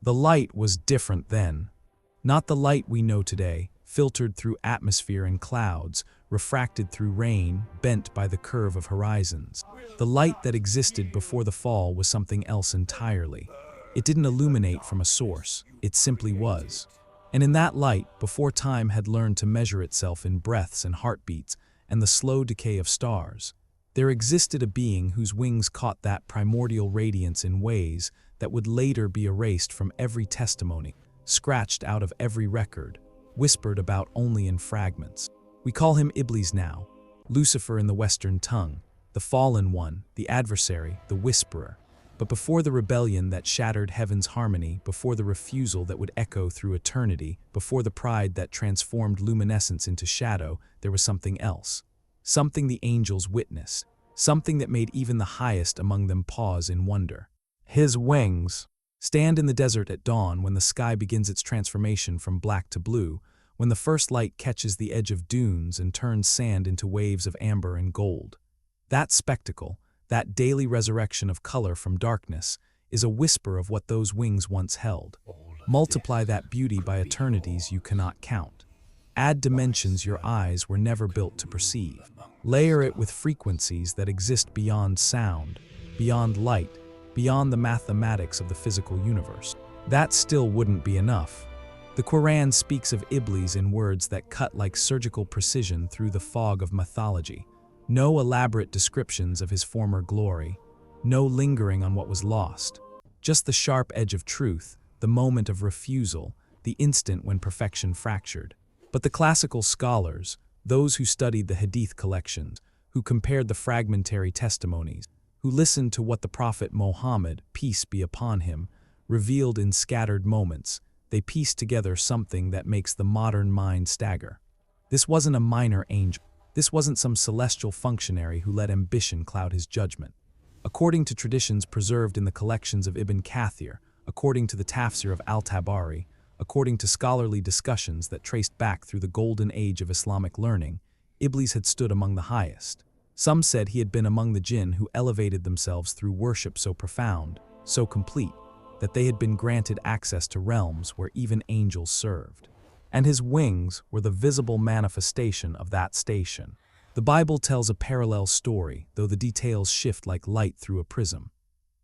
The light was different then. Not the light we know today, filtered through atmosphere and clouds, refracted through rain, bent by the curve of horizons. The light that existed before the fall was something else entirely. It didn't illuminate from a source, it simply was. And in that light, before time had learned to measure itself in breaths and heartbeats and the slow decay of stars, there existed a being whose wings caught that primordial radiance in ways that would later be erased from every testimony, scratched out of every record, whispered about only in fragments. We call him Iblis now, Lucifer in the Western tongue, the fallen one, the adversary, the whisperer. But before the rebellion that shattered heaven's harmony, before the refusal that would echo through eternity, before the pride that transformed luminescence into shadow, there was something else. Something the angels witnessed, something that made even the highest among them pause in wonder. His wings stand in the desert at dawn when the sky begins its transformation from black to blue, when the first light catches the edge of dunes and turns sand into waves of amber and gold. That spectacle, that daily resurrection of color from darkness, is a whisper of what those wings once held. Multiply that beauty by eternities you cannot count. Add dimensions your eyes were never built to perceive. Layer it with frequencies that exist beyond sound, beyond light, beyond the mathematics of the physical universe. That still wouldn't be enough. The Quran speaks of Iblis in words that cut like surgical precision through the fog of mythology. No elaborate descriptions of his former glory, no lingering on what was lost. Just the sharp edge of truth, the moment of refusal, the instant when perfection fractured. But the classical scholars, those who studied the Hadith collections, who compared the fragmentary testimonies, who listened to what the Prophet Muhammad, peace be upon him, revealed in scattered moments, they pieced together something that makes the modern mind stagger. This wasn't a minor angel. This wasn't some celestial functionary who let ambition cloud his judgment. According to traditions preserved in the collections of Ibn Kathir, according to the tafsir of al-Tabari, according to scholarly discussions that traced back through the golden age of Islamic learning, Iblis had stood among the highest. Some said he had been among the jinn who elevated themselves through worship so profound, so complete, that they had been granted access to realms where even angels served. And his wings were the visible manifestation of that station. The Bible tells a parallel story, though the details shift like light through a prism.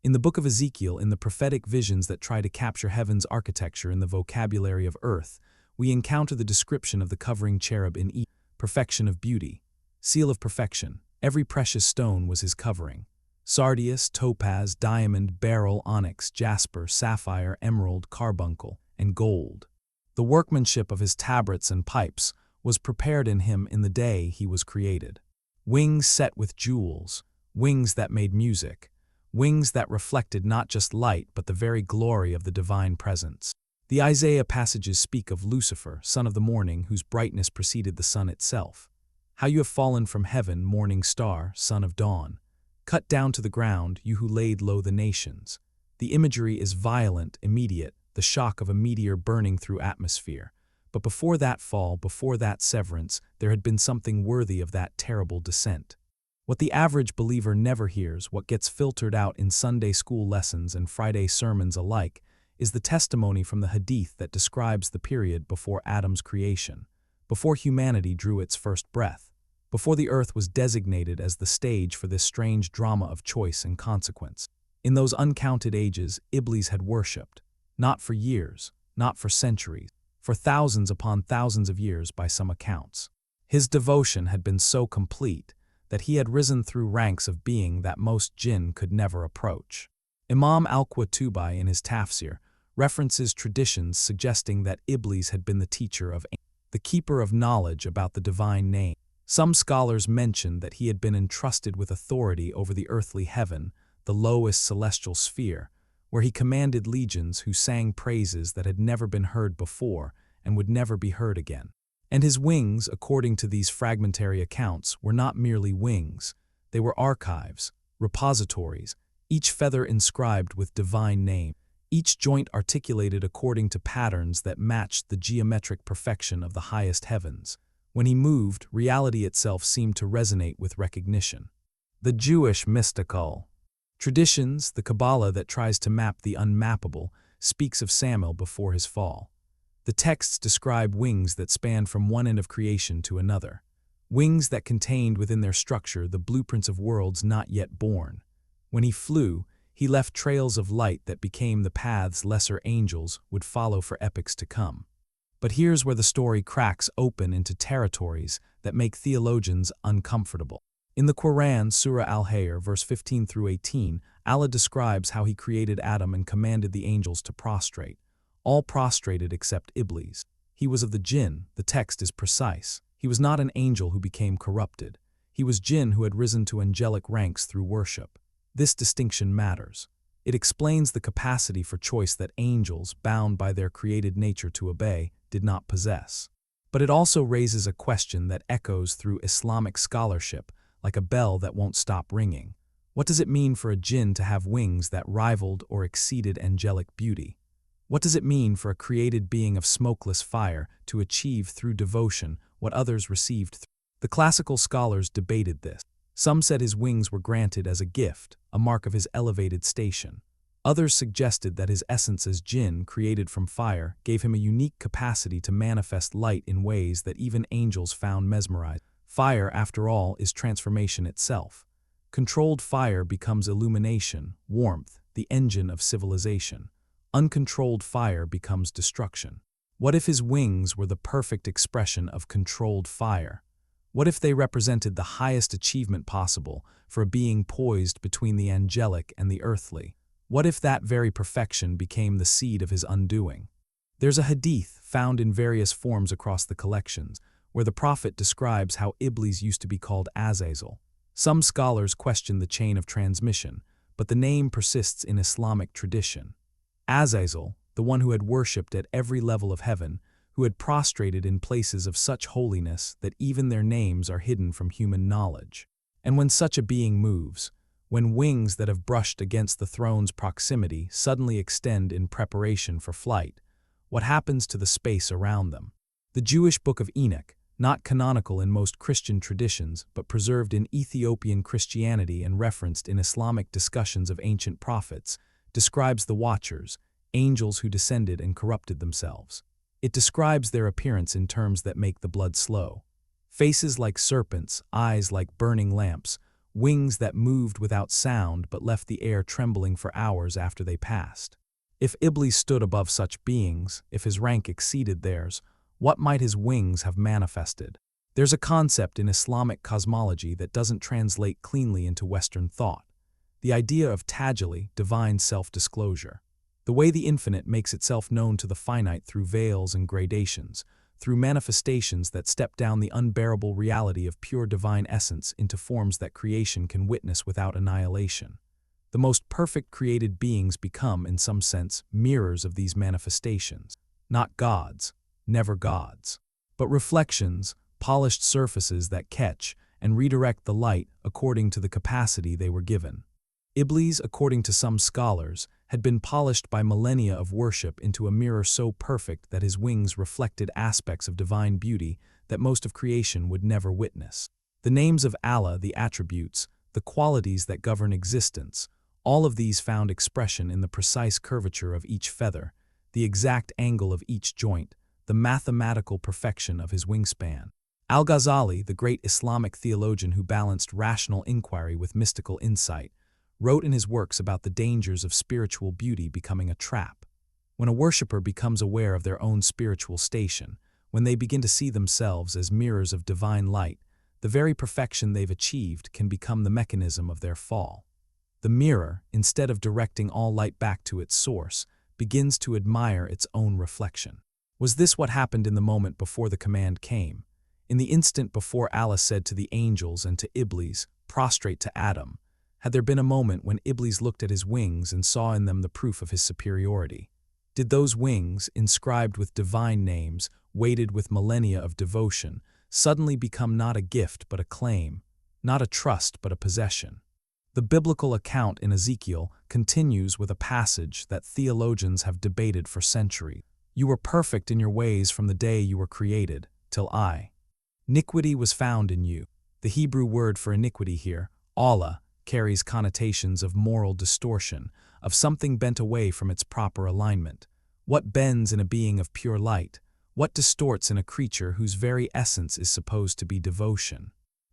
In the book of Ezekiel, in the prophetic visions that try to capture heaven's architecture in the vocabulary of earth, we encounter the description of the covering cherub in Eden, perfection of beauty, seal of perfection. Every precious stone was his covering. Sardius, topaz, diamond, beryl, onyx, jasper, sapphire, emerald, carbuncle, and gold. The workmanship of his tabrets and pipes was prepared in him in the day he was created. Wings set with jewels, wings that made music, wings that reflected not just light but the very glory of the divine presence. The Isaiah passages speak of Lucifer, son of the morning, whose brightness preceded the sun itself. How you have fallen from heaven, morning star, son of dawn. Cut down to the ground, you who laid low the nations. The imagery is violent, immediate, the shock of a meteor burning through atmosphere. But before that fall, before that severance, there had been something worthy of that terrible descent. What the average believer never hears, what gets filtered out in Sunday school lessons and Friday sermons alike, is the testimony from the Hadith that describes the period before Adam's creation, before humanity drew its first breath, before the earth was designated as the stage for this strange drama of choice and consequence. In those uncounted ages, Iblis had worshipped, not for years, not for centuries, for thousands upon thousands of years by some accounts. His devotion had been so complete that he had risen through ranks of being that most jinn could never approach. Imam al-Qurtubi in his tafsir references traditions suggesting that Iblis had been the teacher of the keeper of knowledge about the divine name. Some scholars mention that he had been entrusted with authority over the earthly heaven, the lowest celestial sphere, where he commanded legions who sang praises that had never been heard before and would never be heard again. And his wings, according to these fragmentary accounts, were not merely wings. They were archives, repositories, each feather inscribed with divine name, each joint articulated according to patterns that matched the geometric perfection of the highest heavens. When he moved, reality itself seemed to resonate with recognition. The Jewish mystical traditions, the Kabbalah that tries to map the unmappable, speaks of Samuel before his fall. The texts describe wings that span from one end of creation to another, wings that contained within their structure the blueprints of worlds not yet born. When he flew, he left trails of light that became the paths lesser angels would follow for epochs to come. But here's where the story cracks open into territories that make theologians uncomfortable. In the Quran, Surah Al-Hayr, verse 15 through 18, Allah describes how he created Adam and commanded the angels to prostrate. All prostrated except Iblis. He was of the jinn, the text is precise. He was not an angel who became corrupted. He was jinn who had risen to angelic ranks through worship. This distinction matters. It explains the capacity for choice that angels, bound by their created nature to obey, did not possess. But it also raises a question that echoes through Islamic scholarship, like a bell that won't stop ringing. What does it mean for a jinn to have wings that rivaled or exceeded angelic beauty? What does it mean for a created being of smokeless fire to achieve through devotion what others received through? The classical scholars debated this. Some said his wings were granted as a gift, a mark of his elevated station. Others suggested that his essence as jinn, created from fire, gave him a unique capacity to manifest light in ways that even angels found mesmerizing. Fire, after all, is transformation itself. Controlled fire becomes illumination, warmth, the engine of civilization. Uncontrolled fire becomes destruction. What if his wings were the perfect expression of controlled fire? What if they represented the highest achievement possible for a being poised between the angelic and the earthly? What if that very perfection became the seed of his undoing? There's a hadith found in various forms across the collections, where the Prophet describes how Iblis used to be called Azazel. Some scholars question the chain of transmission, but the name persists in Islamic tradition. Azazel, the one who had worshipped at every level of heaven, who had prostrated in places of such holiness that even their names are hidden from human knowledge. And when such a being moves, when wings that have brushed against the throne's proximity suddenly extend in preparation for flight, what happens to the space around them? The Jewish Book of Enoch, not canonical in most Christian traditions but preserved in Ethiopian Christianity and referenced in Islamic discussions of ancient prophets, describes the Watchers, angels who descended and corrupted themselves. It describes their appearance in terms that make the blood slow. Faces like serpents, eyes like burning lamps, wings that moved without sound but left the air trembling for hours after they passed. If Iblis stood above such beings, if his rank exceeded theirs, what might his wings have manifested? There's a concept in Islamic cosmology that doesn't translate cleanly into Western thought. The idea of tajalli, divine self-disclosure. The way the infinite makes itself known to the finite through veils and gradations, through manifestations that step down the unbearable reality of pure divine essence into forms that creation can witness without annihilation. The most perfect created beings become, in some sense, mirrors of these manifestations. Not gods, never gods, but reflections, polished surfaces that catch and redirect the light according to the capacity they were given. Iblis, according to some scholars, had been polished by millennia of worship into a mirror so perfect that his wings reflected aspects of divine beauty that most of creation would never witness. The names of Allah, the attributes, the qualities that govern existence, all of these found expression in the precise curvature of each feather, the exact angle of each joint, the mathematical perfection of his wingspan. Al-Ghazali, the great Islamic theologian who balanced rational inquiry with mystical insight, wrote in his works about the dangers of spiritual beauty becoming a trap. When a worshipper becomes aware of their own spiritual station, when they begin to see themselves as mirrors of divine light, the very perfection they've achieved can become the mechanism of their fall. The mirror, instead of directing all light back to its source, begins to admire its own reflection. Was this what happened in the moment before the command came? In the instant before Allah said to the angels and to Iblis, "Prostrate to Adam," had there been a moment when Iblis looked at his wings and saw in them the proof of his superiority? Did those wings, inscribed with divine names, weighted with millennia of devotion, suddenly become not a gift but a claim, not a trust but a possession? The biblical account in Ezekiel continues with a passage that theologians have debated for centuries. "You were perfect in your ways from the day you were created, till iniquity was found in you." The Hebrew word for iniquity here, Allah, carries connotations of moral distortion, of something bent away from its proper alignment. What bends in a being of pure light? What distorts in a creature whose very essence is supposed to be devotion?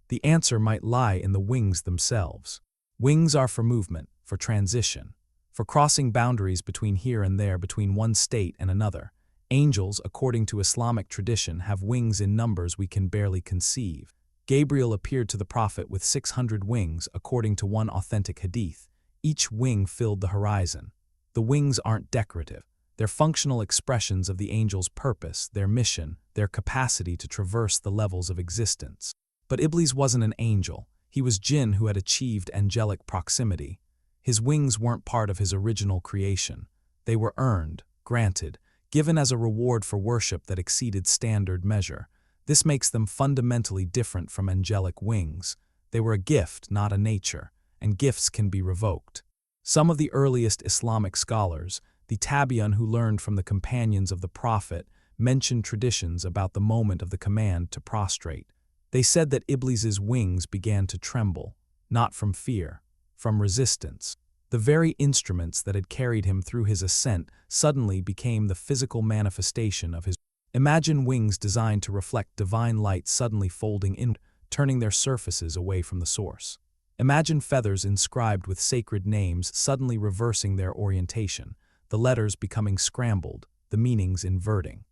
The answer might lie in the wings themselves. Wings are for movement, for transition, for crossing boundaries between here and there, between one state and another. Angels, according to Islamic tradition, have wings in numbers we can barely conceive. Gabriel appeared to the prophet with 600 wings, according to one authentic hadith. Each wing filled the horizon. The wings aren't decorative. They're functional expressions of the angel's purpose, their mission, their capacity to traverse the levels of existence. But Iblis wasn't an angel. He was jinn who had achieved angelic proximity. His wings weren't part of his original creation. They were earned, granted, given as a reward for worship that exceeded standard measure. This makes them fundamentally different from angelic wings. They were a gift, not a nature, and gifts can be revoked. Some of the earliest Islamic scholars, the Tabi'un who learned from the companions of the Prophet, mentioned traditions about the moment of the command to prostrate. They said that Iblis's wings began to tremble, not from fear, from resistance. The very instruments that had carried him through his ascent suddenly became the physical manifestation of his. Imagine wings designed to reflect divine light suddenly folding inward, turning their surfaces away from the source. Imagine feathers inscribed with sacred names suddenly reversing their orientation, the letters becoming scrambled, the meanings inverting.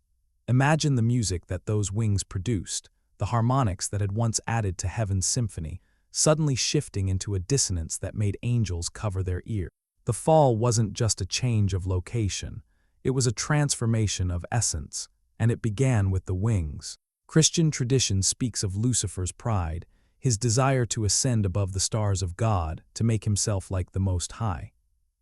Imagine the music that those wings produced, the harmonics that had once added to heaven's symphony, suddenly shifting into a dissonance that made angels cover their ears. The fall wasn't just a change of location, it was a transformation of essence, and it began with the wings. Christian tradition speaks of Lucifer's pride, his desire to ascend above the stars of God, to make himself like the Most High.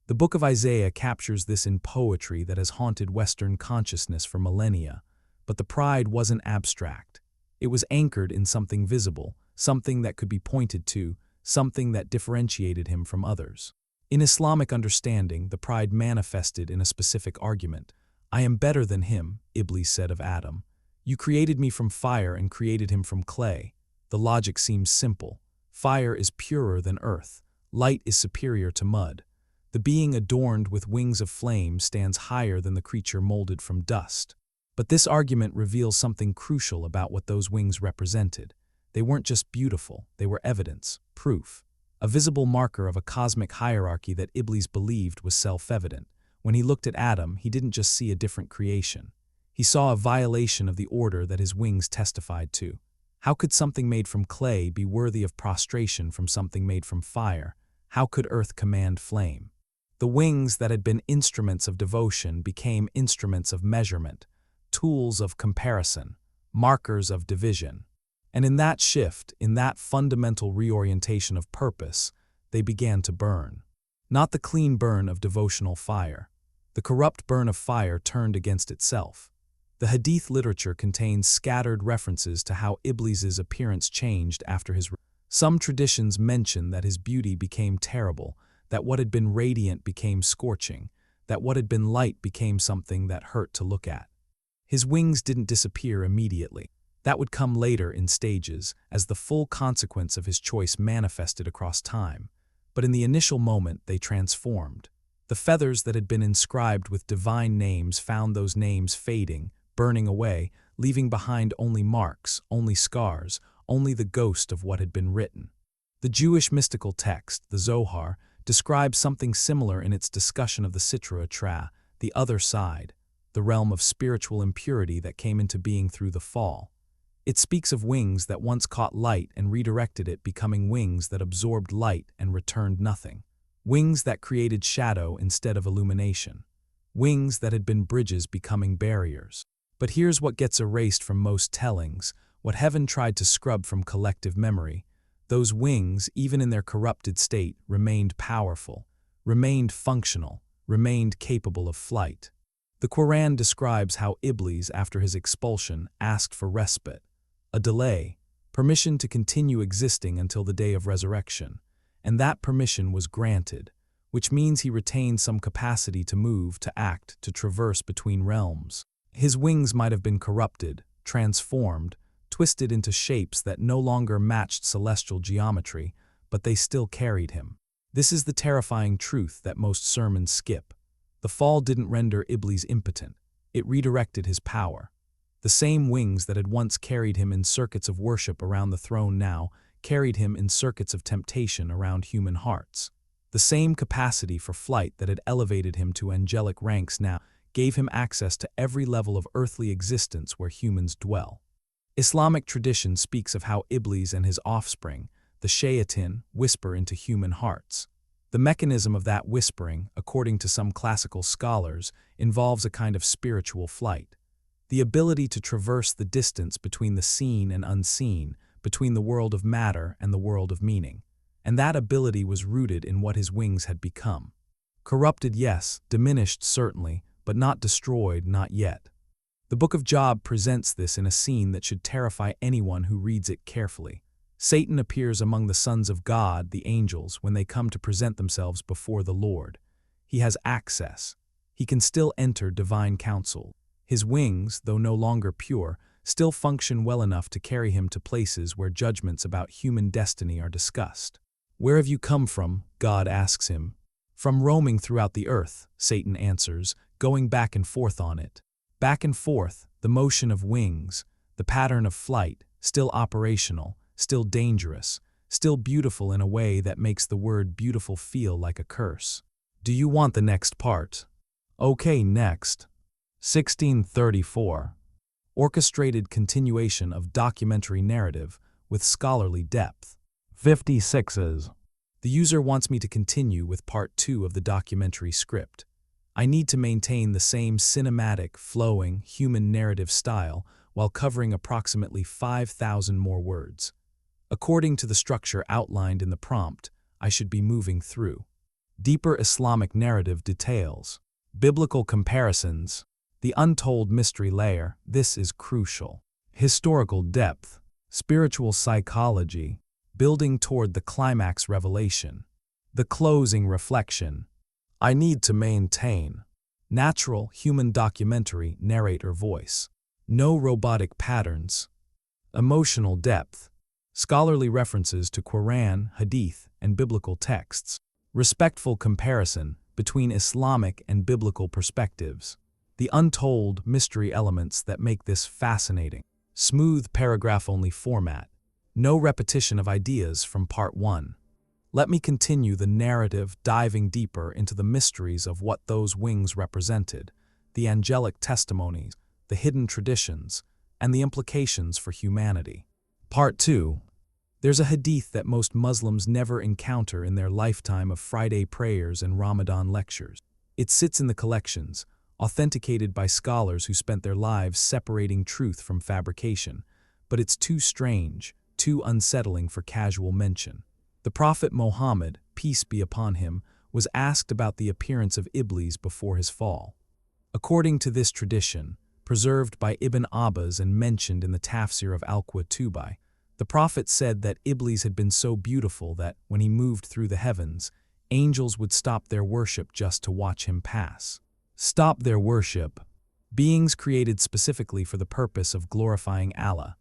The book of Isaiah captures this in poetry that has haunted Western consciousness for millennia. But the pride wasn't abstract. It was anchored in something visible, something that could be pointed to, something that differentiated him from others. In Islamic understanding, the pride manifested in a specific argument. "I am better than him," Iblis said of Adam. "You created me from fire and created him from clay." The logic seems simple. Fire is purer than earth. Light is superior to mud. The being adorned with wings of flame stands higher than the creature molded from dust. But this argument reveals something crucial about what those wings represented. They weren't just beautiful, they were evidence, proof, a visible marker of a cosmic hierarchy that Iblis believed was self-evident. When he looked at Adam, he didn't just see a different creation. He saw a violation of the order that his wings testified to. How could something made from clay be worthy of prostration from something made from fire? How could earth command flame? The wings that had been instruments of devotion became instruments of measurement, tools of comparison, markers of division. And in that shift, in that fundamental reorientation of purpose, they began to burn. Not the clean burn of devotional fire. The corrupt burn of fire turned against itself. The Hadith literature contains scattered references to how Iblis's appearance changed after his. Some traditions mention that his beauty became terrible, that what had been radiant became scorching, that what had been light became something that hurt to look at. His wings didn't disappear immediately. That would come later in stages, as the full consequence of his choice manifested across time. But in the initial moment, they transformed. The feathers that had been inscribed with divine names found those names fading, burning away, leaving behind only marks, only scars, only the ghost of what had been written. The Jewish mystical text, the Zohar, describes something similar in its discussion of the Sitra Tra, the other side, the realm of spiritual impurity that came into being through the fall. It speaks of wings that once caught light and redirected it, becoming wings that absorbed light and returned nothing. Wings that created shadow instead of illumination. Wings that had been bridges becoming barriers. But here's what gets erased from most tellings, what heaven tried to scrub from collective memory. Those wings, even in their corrupted state, remained powerful, remained functional, remained capable of flight. The Quran describes how Iblis, after his expulsion, asked for respite, a delay, permission to continue existing until the day of resurrection. And that permission was granted, which means he retained some capacity to move, to act, to traverse between realms. His wings might have been corrupted, transformed, twisted into shapes that no longer matched celestial geometry, but they still carried him. This is the terrifying truth that most sermons skip. The fall didn't render Iblis impotent. It redirected his power. The same wings that had once carried him in circuits of worship around the throne now carried him in circuits of temptation around human hearts. The same capacity for flight that had elevated him to angelic ranks now gave him access to every level of earthly existence where humans dwell. Islamic tradition speaks of how Iblis and his offspring, the shayatin, whisper into human hearts. The mechanism of that whispering, according to some classical scholars, involves a kind of spiritual flight. The ability to traverse the distance between the seen and unseen, between the world of matter and the world of meaning. And that ability was rooted in what his wings had become. Corrupted, yes, diminished, certainly, but not destroyed, not yet. The Book of Job presents this in a scene that should terrify anyone who reads it carefully. Satan appears among the sons of God, the angels, when they come to present themselves before the Lord. He has access. He can still enter divine counsel. His wings, though no longer pure, still function well enough to carry him to places where judgments about human destiny are discussed. "Where have you come from?" God asks him. "From roaming throughout the earth," Satan answers, going back and forth on it. Back and forth, the motion of wings, the pattern of flight, still operational, still dangerous, still beautiful in a way that makes the word beautiful feel like a curse. Do you want the next part? Okay, next. 1634. Orchestrated continuation of documentary narrative with scholarly depth. 56's. The user wants me to continue with part 2 of the documentary script. I need to maintain the same cinematic, flowing, human narrative style while covering approximately 5,000 more words. According to the structure outlined in the prompt, I should be moving through deeper Islamic narrative details, biblical comparisons, the untold mystery layer, this is crucial, historical depth, spiritual psychology, building toward the climax revelation, the closing reflection. I need to maintain natural human documentary narrator voice, no robotic patterns, emotional depth, scholarly references to Quran, Hadith, and biblical texts, respectful comparison between Islamic and biblical perspectives, the untold mystery elements that make this fascinating, smooth paragraph-only format, no repetition of ideas from part 1. Let me continue the narrative, diving deeper into the mysteries of what those wings represented, the angelic testimonies, the hidden traditions, and the implications for humanity. Part 2. There's a hadith that most Muslims never encounter in their lifetime of Friday prayers and Ramadan lectures. It sits in the collections, authenticated by scholars who spent their lives separating truth from fabrication, but it's too strange, too unsettling for casual mention. The Prophet Muhammad, peace be upon him, was asked about the appearance of Iblis before his fall. According to this tradition, preserved by Ibn Abbas and mentioned in the Tafsir of Al-Qurtubi, the Prophet said that Iblis had been so beautiful that, when he moved through the heavens, angels would stop their worship just to watch him pass. Stop their worship. Beings created specifically for the purpose of glorifying Allah,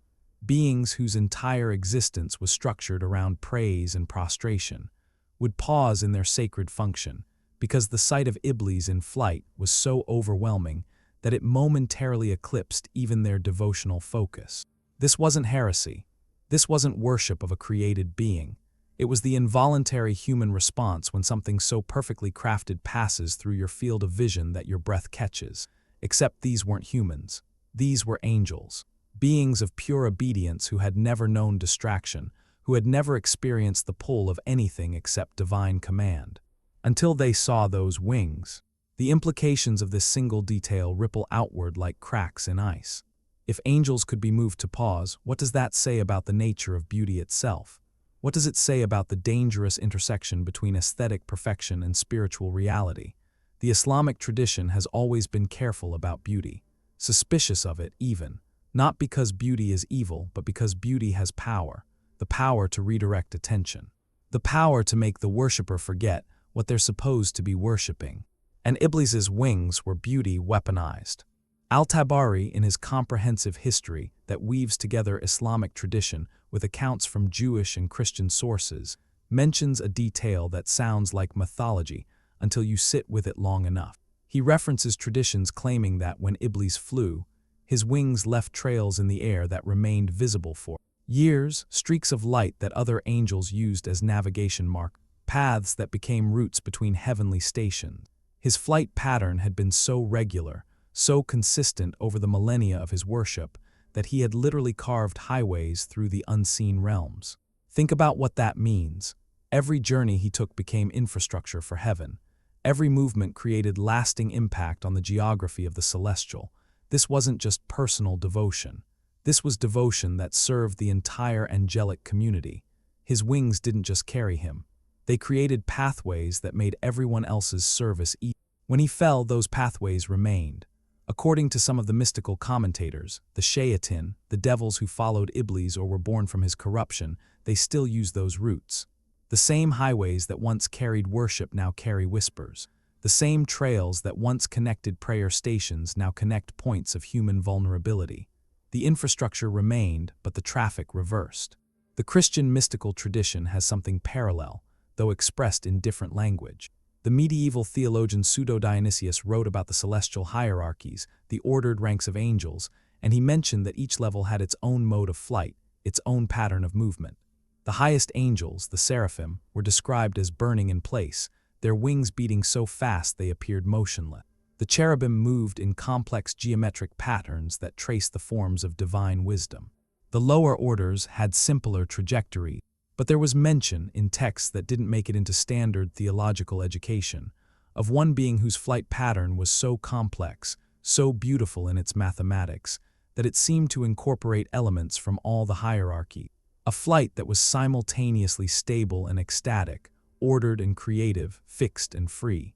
beings whose entire existence was structured around praise and prostration, would pause in their sacred function because the sight of Iblis in flight was so overwhelming that it momentarily eclipsed even their devotional focus. This wasn't heresy. This wasn't worship of a created being. It was the involuntary human response when something so perfectly crafted passes through your field of vision that your breath catches. Except these weren't humans. These were angels. Beings of pure obedience who had never known distraction, who had never experienced the pull of anything except divine command. Until they saw those wings. The implications of this single detail ripple outward like cracks in ice. If angels could be moved to pause, what does that say about the nature of beauty itself? What does it say about the dangerous intersection between aesthetic perfection and spiritual reality? The Islamic tradition has always been careful about beauty, suspicious of it even, not because beauty is evil, but because beauty has power, the power to redirect attention, the power to make the worshipper forget what they're supposed to be worshiping. And Iblis's wings were beauty weaponized. Al-Tabari, in his comprehensive history that weaves together Islamic tradition with accounts from Jewish and Christian sources, mentions a detail that sounds like mythology until you sit with it long enough. He references traditions claiming that when Iblis flew, his wings left trails in the air that remained visible for years, streaks of light that other angels used as navigation marks, paths that became routes between heavenly stations. His flight pattern had been so regular, so consistent over the millennia of his worship, that he had literally carved highways through the unseen realms. Think about what that means. Every journey he took became infrastructure for heaven. Every movement created lasting impact on the geography of the celestial. This wasn't just personal devotion. This was devotion that served the entire angelic community. His wings didn't just carry him. They created pathways that made everyone else's service easy. When he fell, those pathways remained. According to some of the mystical commentators, the Shayatin, the devils who followed Iblis or were born from his corruption, they still use those routes. The same highways that once carried worship now carry whispers. The same trails that once connected prayer stations now connect points of human vulnerability. The infrastructure remained, but the traffic reversed. The Christian mystical tradition has something parallel, though expressed in different language. The medieval theologian Pseudo-Dionysius wrote about the celestial hierarchies, the ordered ranks of angels, and he mentioned that each level had its own mode of flight, its own pattern of movement. The highest angels, the seraphim, were described as burning in place, their wings beating so fast they appeared motionless. The cherubim moved in complex geometric patterns that traced the forms of divine wisdom. The lower orders had simpler trajectories, but there was mention, in texts that didn't make it into standard theological education, of one being whose flight pattern was so complex, so beautiful in its mathematics, that it seemed to incorporate elements from all the hierarchy. A flight that was simultaneously stable and ecstatic, ordered and creative, fixed and free.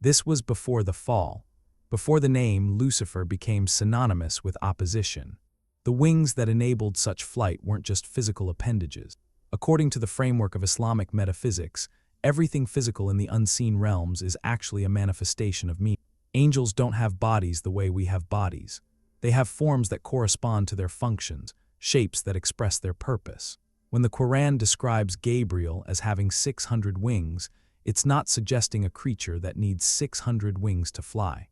This was before the fall, before the name Lucifer became synonymous with opposition. The wings that enabled such flight weren't just physical appendages. According to the framework of Islamic metaphysics, everything physical in the unseen realms is actually a manifestation of meaning. Angels don't have bodies the way we have bodies. They have forms that correspond to their functions, shapes that express their purpose. When the Quran describes Gabriel as having 600 wings, it's not suggesting a creature that needs 600 wings to fly.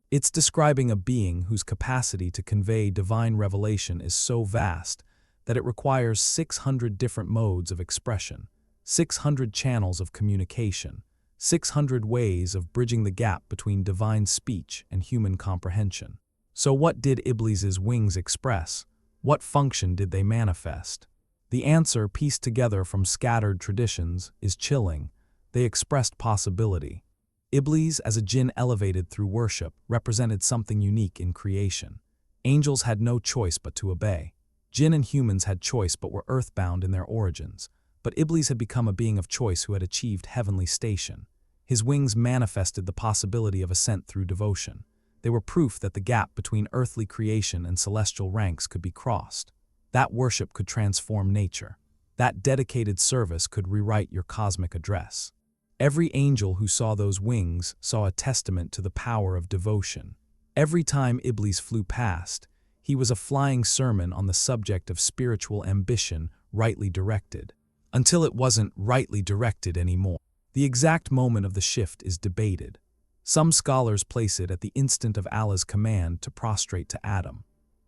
It's describing a being whose capacity to convey divine revelation is so vast that it requires 600 different modes of expression, 600 channels of communication, 600 ways of bridging the gap between divine speech and human comprehension. So what did Iblis's wings express? What function did they manifest? The answer, pieced together from scattered traditions, is chilling. They expressed possibility. Iblis, as a jinn elevated through worship, represented something unique in creation. Angels had no choice but to obey. Jinn and humans had choice but were earthbound in their origins. But Iblis had become a being of choice who had achieved heavenly station. His wings manifested the possibility of ascent through devotion. They were proof that the gap between earthly creation and celestial ranks could be crossed. That worship could transform nature. That dedicated service could rewrite your cosmic address. Every angel who saw those wings saw a testament to the power of devotion. Every time Iblis flew past, he was a flying sermon on the subject of spiritual ambition rightly directed, until it wasn't rightly directed anymore. The exact moment of the shift is debated. Some scholars place it at the instant of Allah's command to prostrate to Adam.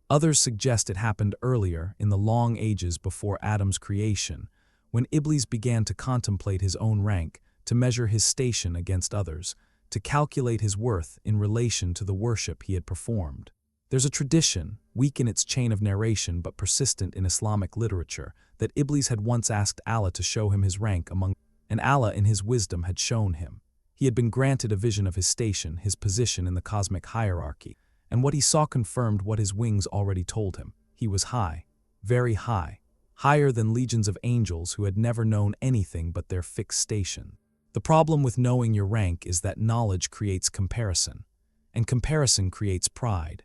Others suggest it happened earlier, in the long ages before Adam's creation, when Iblis began to contemplate his own rank, to measure his station against others, to calculate his worth in relation to the worship he had performed. There's a tradition, weak in its chain of narration but persistent in Islamic literature, that Iblis had once asked Allah to show him his rank among, and Allah in his wisdom had shown him. He had been granted a vision of his station, his position in the cosmic hierarchy, and what he saw confirmed what his wings already told him. He was high, very high, higher than legions of angels who had never known anything but their fixed station. The problem with knowing your rank is that knowledge creates comparison, and comparison creates pride,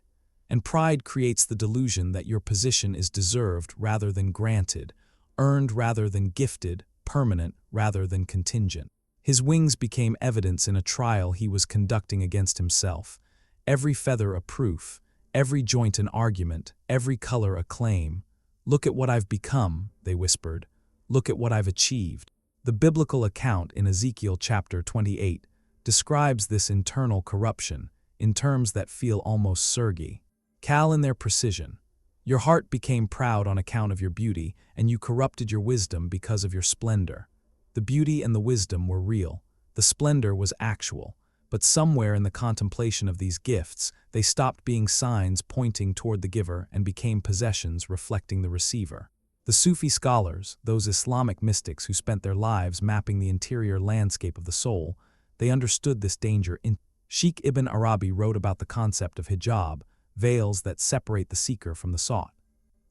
and pride creates the delusion that your position is deserved rather than granted, earned rather than gifted, permanent rather than contingent. His wings became evidence in a trial he was conducting against himself. Every feather a proof, every joint an argument, every color a claim. Look at what I've become, they whispered. Look at what I've achieved. The biblical account in Ezekiel chapter 28 describes this internal corruption in terms that feel almost surgy. Cal in their precision. Your heart became proud on account of your beauty, and you corrupted your wisdom because of your splendor. The beauty and the wisdom were real. The splendor was actual. But somewhere in the contemplation of these gifts, they stopped being signs pointing toward the giver and became possessions reflecting the receiver. The Sufi scholars, those Islamic mystics who spent their lives mapping the interior landscape of the soul, they understood this danger. Sheikh Ibn Arabi wrote about the concept of hijab, veils that separate the seeker from the sought.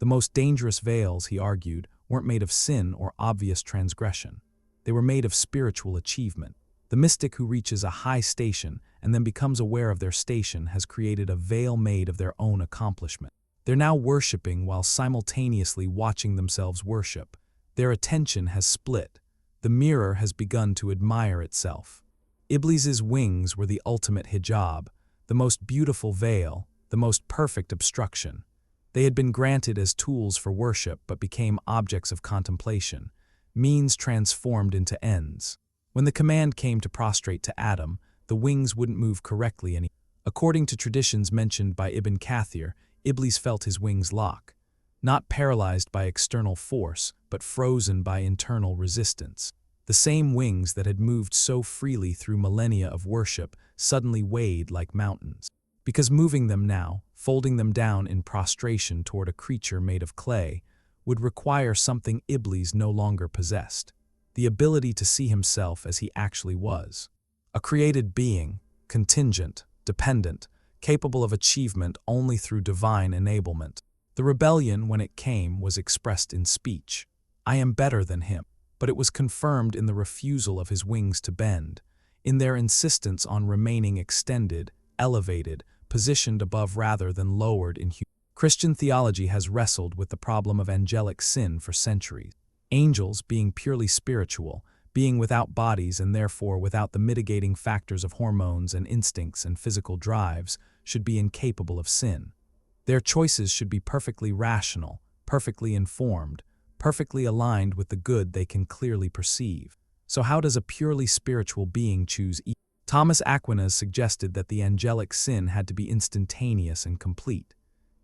The most dangerous veils, he argued, weren't made of sin or obvious transgression. They were made of spiritual achievement. The mystic who reaches a high station and then becomes aware of their station has created a veil made of their own accomplishment. They're now worshiping while simultaneously watching themselves worship. Their attention has split. The mirror has begun to admire itself. Iblis's wings were the ultimate hijab, the most beautiful veil, the most perfect obstruction. They had been granted as tools for worship but became objects of contemplation, means transformed into ends. When the command came to prostrate to Adam, the wings wouldn't move correctly anymore. According to traditions mentioned by Ibn Kathir, Iblis felt his wings lock, not paralyzed by external force, but frozen by internal resistance. The same wings that had moved so freely through millennia of worship suddenly weighed like mountains. Because moving them now, folding them down in prostration toward a creature made of clay, would require something Iblis no longer possessed: the ability to see himself as he actually was. A created being, contingent, dependent, capable of achievement only through divine enablement. The rebellion, when it came, was expressed in speech. I am better than him. But it was confirmed in the refusal of his wings to bend, in their insistence on remaining extended, elevated, positioned above rather than lowered in human. Christian theology has wrestled with the problem of angelic sin for centuries. Angels, being purely spiritual, being without bodies and therefore without the mitigating factors of hormones and instincts and physical drives, should be incapable of sin. Their choices should be perfectly rational, perfectly informed, perfectly aligned with the good they can clearly perceive. So how does a purely spiritual being choose evil? Thomas Aquinas suggested that the angelic sin had to be instantaneous and complete.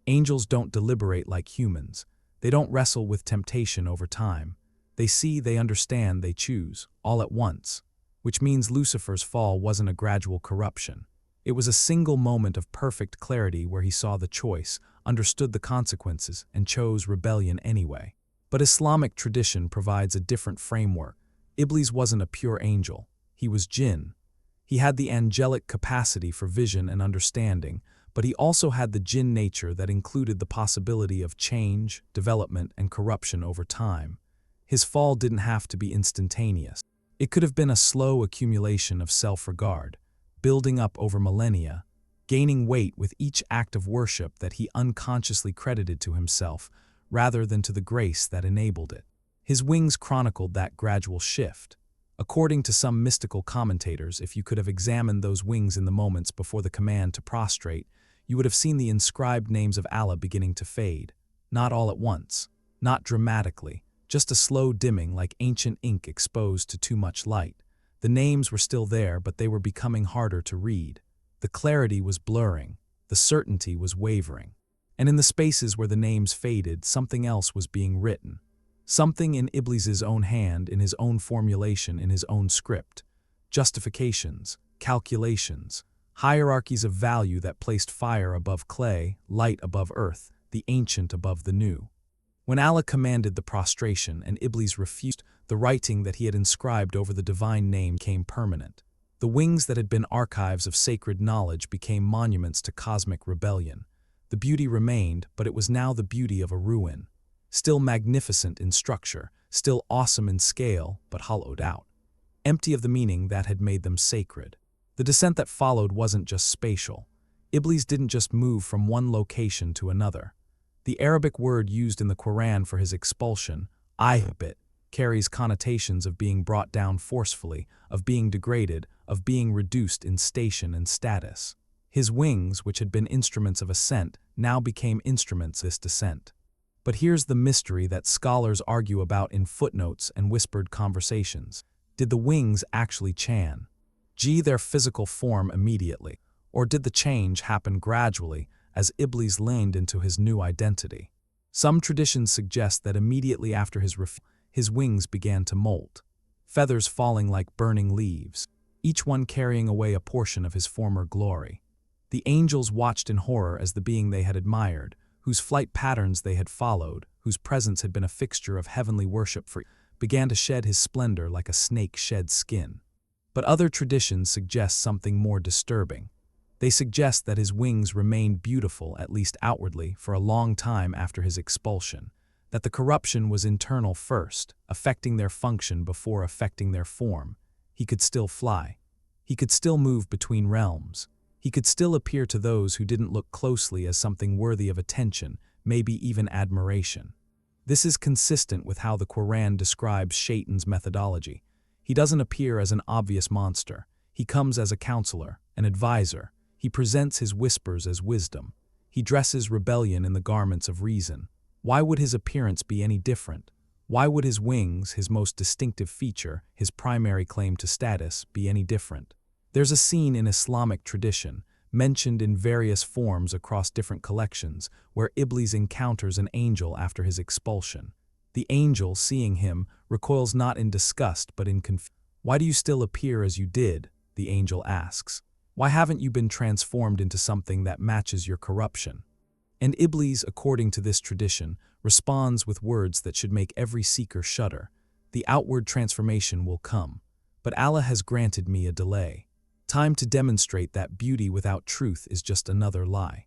Angels don't deliberate like humans. They don't wrestle with temptation over time. They see, they understand, they choose, all at once, which means Lucifer's fall wasn't a gradual corruption. It was a single moment of perfect clarity where he saw the choice, understood the consequences, and chose rebellion anyway. But Islamic tradition provides a different framework. Iblis wasn't a pure angel. He was jinn. He had the angelic capacity for vision and understanding, but he also had the jinn nature that included the possibility of change, development, and corruption over time. His fall didn't have to be instantaneous. It could have been a slow accumulation of self-regard, building up over millennia, gaining weight with each act of worship that he unconsciously credited to himself, rather than to the grace that enabled it. His wings chronicled that gradual shift. According to some mystical commentators, if you could have examined those wings in the moments before the command to prostrate, you would have seen the inscribed names of Allah beginning to fade. Not all at once, not dramatically, just a slow dimming like ancient ink exposed to too much light. The names were still there, but they were becoming harder to read. The clarity was blurring, the certainty was wavering. And in the spaces where the names faded, something else was being written. Something in Iblis's own hand, in his own formulation, in his own script. Justifications, calculations, hierarchies of value that placed fire above clay, light above earth, the ancient above the new. When Allah commanded the prostration and Iblis refused, the writing that he had inscribed over the divine name came permanent. The wings that had been archives of sacred knowledge became monuments to cosmic rebellion. The beauty remained, but it was now the beauty of a ruin. Still magnificent in structure, still awesome in scale, but hollowed out. Empty of the meaning that had made them sacred. The descent that followed wasn't just spatial. Iblis didn't just move from one location to another. The Arabic word used in the Quran for his expulsion, ihbit, carries connotations of being brought down forcefully, of being degraded, of being reduced in station and status. His wings, which had been instruments of ascent, now became instruments of this descent. But here's the mystery that scholars argue about in footnotes and whispered conversations. Did the wings actually change their physical form immediately, or did the change happen gradually as Iblis leaned into his new identity? Some traditions suggest that immediately after his wings began to molt, feathers falling like burning leaves, each one carrying away a portion of his former glory. The angels watched in horror as the being they had admired, whose flight patterns they had followed, whose presence had been a fixture of heavenly worship began to shed his splendor like a snake sheds skin. But other traditions suggest something more disturbing. They suggest that his wings remained beautiful, at least outwardly, for a long time after his expulsion, that the corruption was internal first, affecting their function before affecting their form. He could still fly. He could still move between realms. He could still appear to those who didn't look closely as something worthy of attention, maybe even admiration. This is consistent with how the Quran describes Shaitan's methodology. He doesn't appear as an obvious monster. He comes as a counselor, an advisor. He presents his whispers as wisdom. He dresses rebellion in the garments of reason. Why would his appearance be any different? Why would his wings, his most distinctive feature, his primary claim to status, be any different? There's a scene in Islamic tradition, mentioned in various forms across different collections, where Iblis encounters an angel after his expulsion. The angel, seeing him, recoils not in disgust but in confusion. "Why do you still appear as you did?" the angel asks. "Why haven't you been transformed into something that matches your corruption?" And Iblis, according to this tradition, responds with words that should make every seeker shudder. "The outward transformation will come, but Allah has granted me a delay. Time to demonstrate that beauty without truth is just another lie.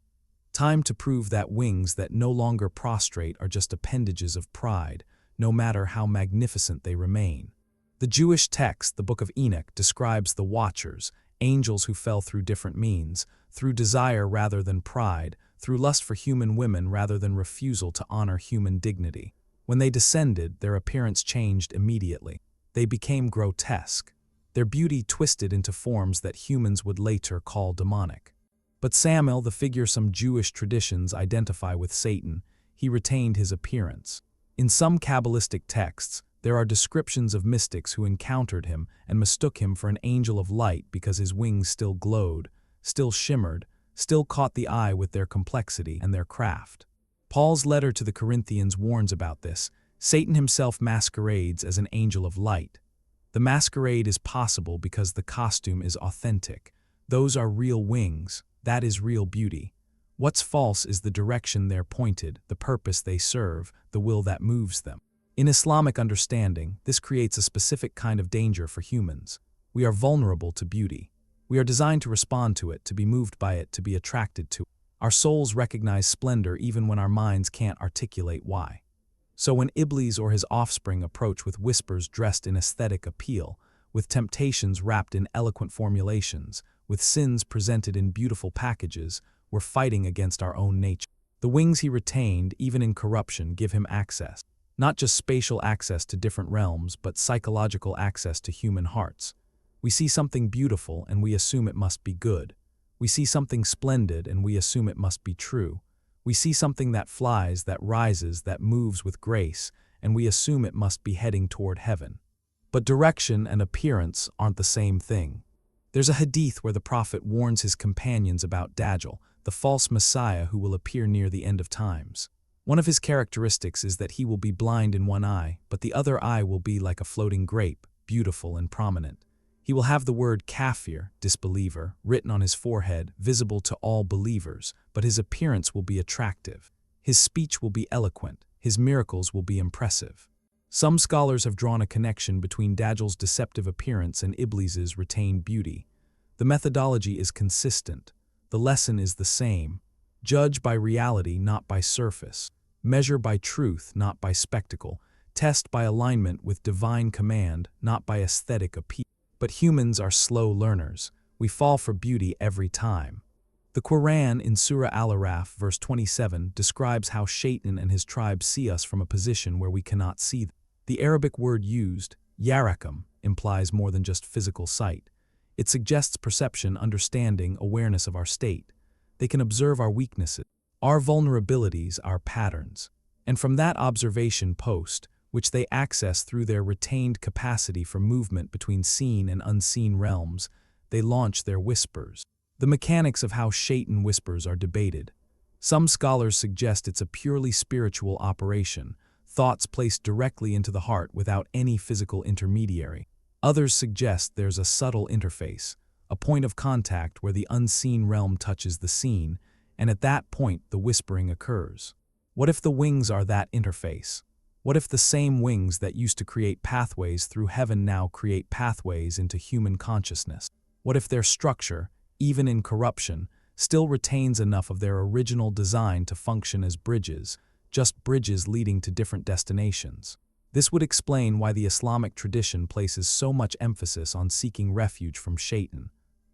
Time to prove that wings that no longer prostrate are just appendages of pride, no matter how magnificent they remain." The Jewish text, the Book of Enoch, describes the Watchers, angels who fell through different means, through desire rather than pride, through lust for human women rather than refusal to honor human dignity. When they descended, their appearance changed immediately. They became grotesque, their beauty twisted into forms that humans would later call demonic. But Samael, the figure some Jewish traditions identify with Satan, he retained his appearance. In some Kabbalistic texts, there are descriptions of mystics who encountered him and mistook him for an angel of light because his wings still glowed, still shimmered, still caught the eye with their complexity and their craft. Paul's letter to the Corinthians warns about this. Satan himself masquerades as an angel of light. The masquerade is possible because the costume is authentic. Those are real wings. That is real beauty. What's false is the direction they're pointed, the purpose they serve, the will that moves them. In Islamic understanding, this creates a specific kind of danger for humans. We are vulnerable to beauty. We are designed to respond to it, to be moved by it, to be attracted to it. Our souls recognize splendor even when our minds can't articulate why. So when Iblis or his offspring approach with whispers dressed in aesthetic appeal, with temptations wrapped in eloquent formulations, with sins presented in beautiful packages, we're fighting against our own nature. The wings he retained, even in corruption, give him access. Not just spatial access to different realms, but psychological access to human hearts. We see something beautiful and we assume it must be good. We see something splendid and we assume it must be true. We see something that flies, that rises, that moves with grace, and we assume it must be heading toward heaven. But direction and appearance aren't the same thing. There's a hadith where the Prophet warns his companions about Dajjal, the false Messiah who will appear near the end of times. One of his characteristics is that he will be blind in one eye, but the other eye will be like a floating grape, beautiful and prominent. He will have the word kafir, disbeliever, written on his forehead, visible to all believers, but his appearance will be attractive. His speech will be eloquent. His miracles will be impressive. Some scholars have drawn a connection between Dajjal's deceptive appearance and Iblis's retained beauty. The methodology is consistent. The lesson is the same. Judge by reality, not by surface. Measure by truth, not by spectacle. Test by alignment with divine command, not by aesthetic appeal. But humans are slow learners. We fall for beauty every time. The Quran in Surah Al-Araf, verse 27, describes how Shaitan and his tribe see us from a position where we cannot see them. The Arabic word used, yarakam, implies more than just physical sight. It suggests perception, understanding, awareness of our state. They can observe our weaknesses, our vulnerabilities, our patterns. And from that observation post, which they access through their retained capacity for movement between seen and unseen realms, they launch their whispers. The mechanics of how Shaitan whispers are debated. Some scholars suggest it's a purely spiritual operation, thoughts placed directly into the heart without any physical intermediary. Others suggest there's a subtle interface, a point of contact where the unseen realm touches the seen, and at that point the whispering occurs. What if the wings are that interface? What if the same wings that used to create pathways through heaven now create pathways into human consciousness? What if their structure, even in corruption, still retains enough of their original design to function as bridges, just bridges leading to different destinations? This would explain why the Islamic tradition places so much emphasis on seeking refuge from Shaitan.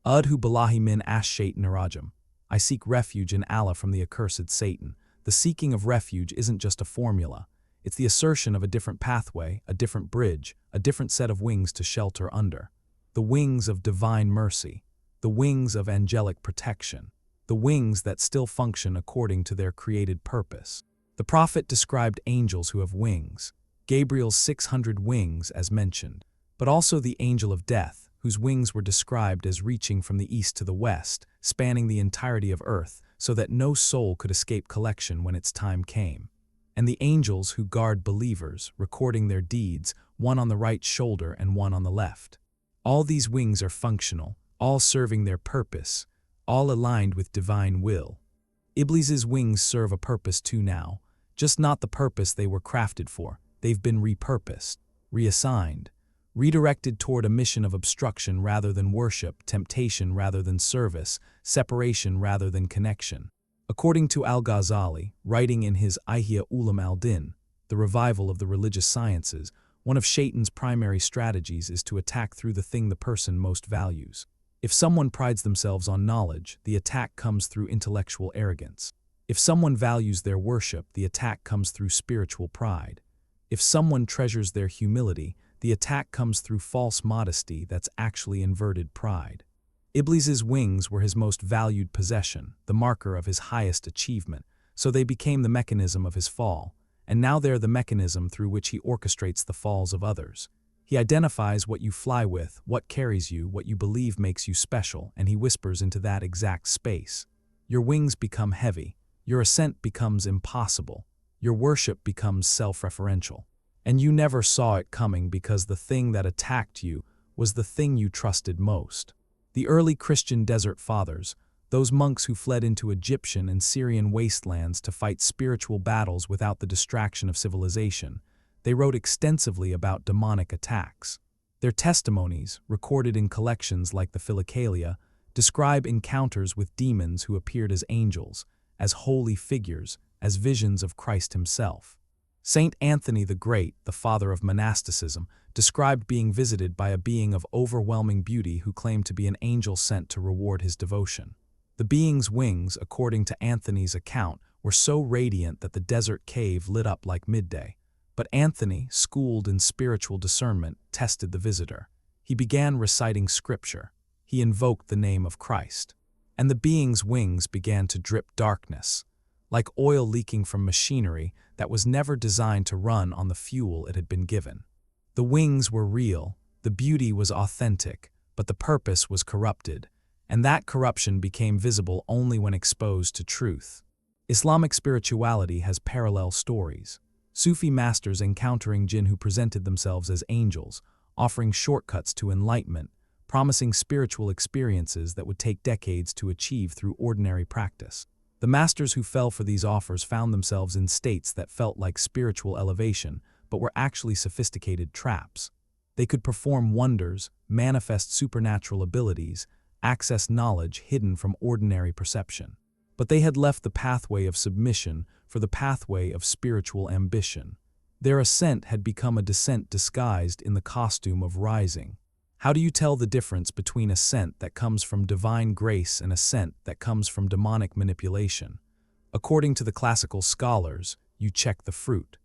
A'udhu billahi min ash-shaitanir rajim. I seek refuge in Allah from the accursed Satan. The seeking of refuge isn't just a formula. It's the assertion of a different pathway, a different bridge, a different set of wings to shelter under. The wings of divine mercy, the wings of angelic protection, the wings that still function according to their created purpose. The prophet described angels who have wings, Gabriel's 600 wings as mentioned, but also the angel of death, whose wings were described as reaching from the east to the west, spanning the entirety of earth, so that no soul could escape collection when its time came. And the angels who guard believers, recording their deeds, one on the right shoulder and one on the left. All these wings are functional, all serving their purpose, all aligned with divine will. Iblis's wings serve a purpose too now, just not the purpose they were crafted for. They've been repurposed, reassigned, redirected toward a mission of obstruction rather than worship, temptation rather than service, separation rather than connection. According to Al-Ghazali, writing in his Ihya Ulum al-Din, the revival of the religious sciences, one of Shaitan's primary strategies is to attack through the thing the person most values. If someone prides themselves on knowledge, the attack comes through intellectual arrogance. If someone values their worship, the attack comes through spiritual pride. If someone treasures their humility, the attack comes through false modesty that's actually inverted pride. Iblis's wings were his most valued possession, the marker of his highest achievement, so they became the mechanism of his fall, and now they're the mechanism through which he orchestrates the falls of others. He identifies what you fly with, what carries you, what you believe makes you special, and he whispers into that exact space. Your wings become heavy, your ascent becomes impossible, your worship becomes self-referential. And you never saw it coming because the thing that attacked you was the thing you trusted most. The early Christian desert fathers, those monks who fled into Egyptian and Syrian wastelands to fight spiritual battles without the distraction of civilization, they wrote extensively about demonic attacks. Their testimonies, recorded in collections like the Philokalia, describe encounters with demons who appeared as angels, as holy figures, as visions of Christ himself. Saint Anthony the Great, the father of monasticism, described being visited by a being of overwhelming beauty who claimed to be an angel sent to reward his devotion. The being's wings, according to Anthony's account, were so radiant that the desert cave lit up like midday. But Anthony, schooled in spiritual discernment, tested the visitor. He began reciting scripture. He invoked the name of Christ. And the being's wings began to drip darkness, like oil leaking from machinery that was never designed to run on the fuel it had been given. The wings were real, the beauty was authentic, but the purpose was corrupted, and that corruption became visible only when exposed to truth. Islamic spirituality has parallel stories. Sufi masters encountering jinn who presented themselves as angels, offering shortcuts to enlightenment, promising spiritual experiences that would take decades to achieve through ordinary practice. The masters who fell for these offers found themselves in states that felt like spiritual elevation, but were actually sophisticated traps. They could perform wonders, manifest supernatural abilities, access knowledge hidden from ordinary perception. But they had left the pathway of submission for the pathway of spiritual ambition. Their ascent had become a descent disguised in the costume of rising. How do you tell the difference between ascent that comes from divine grace and ascent that comes from demonic manipulation? According to the classical scholars, you check the fruit.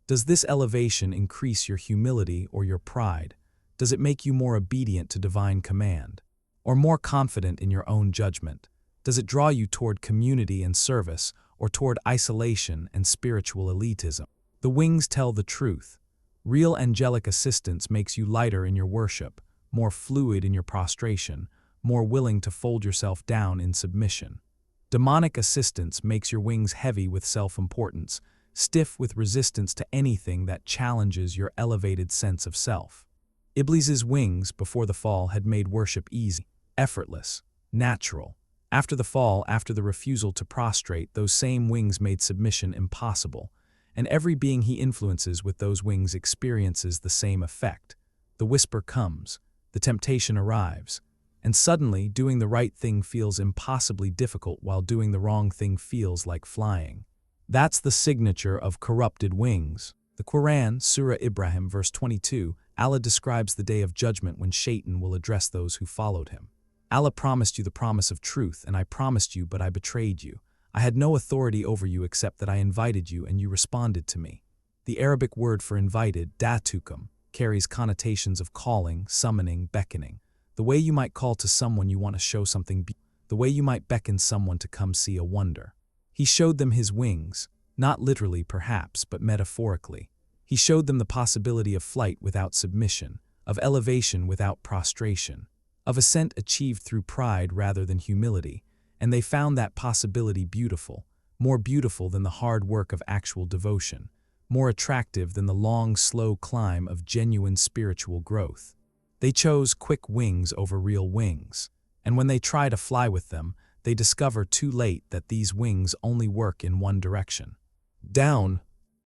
Does this elevation increase your humility or your pride? Does it make you more obedient to divine command? Or more confident in your own judgment? Does it draw you toward community and service, or toward isolation and spiritual elitism. The wings tell the truth. Real angelic assistance makes you lighter in your worship, more fluid in your prostration, more willing to fold yourself down in submission. Demonic assistance makes your wings heavy with self-importance, stiff with resistance to anything that challenges your elevated sense of self. Iblis's wings, before the fall, had made worship easy, effortless, natural. After the fall, after the refusal to prostrate, those same wings made submission impossible, and every being he influences with those wings experiences the same effect. The whisper comes, the temptation arrives, and suddenly doing the right thing feels impossibly difficult while doing the wrong thing feels like flying. That's the signature of corrupted wings. The Quran, Surah Ibrahim, verse 22, Allah describes the day of judgment when Shaitan will address those who followed him. Allah promised you the promise of truth, and I promised you, but I betrayed you. I had no authority over you except that I invited you and you responded to me. The Arabic word for invited, datukum, carries connotations of calling, summoning, beckoning. The way you might call to someone you want to show something beautiful. The way you might beckon someone to come see a wonder. He showed them his wings, not literally perhaps, but metaphorically. He showed them the possibility of flight without submission, of elevation without prostration, of ascent achieved through pride rather than humility, and they found that possibility beautiful, more beautiful than the hard work of actual devotion, more attractive than the long, slow climb of genuine spiritual growth. They chose quick wings over real wings, and when they try to fly with them, they discover too late that these wings only work in one direction. Down,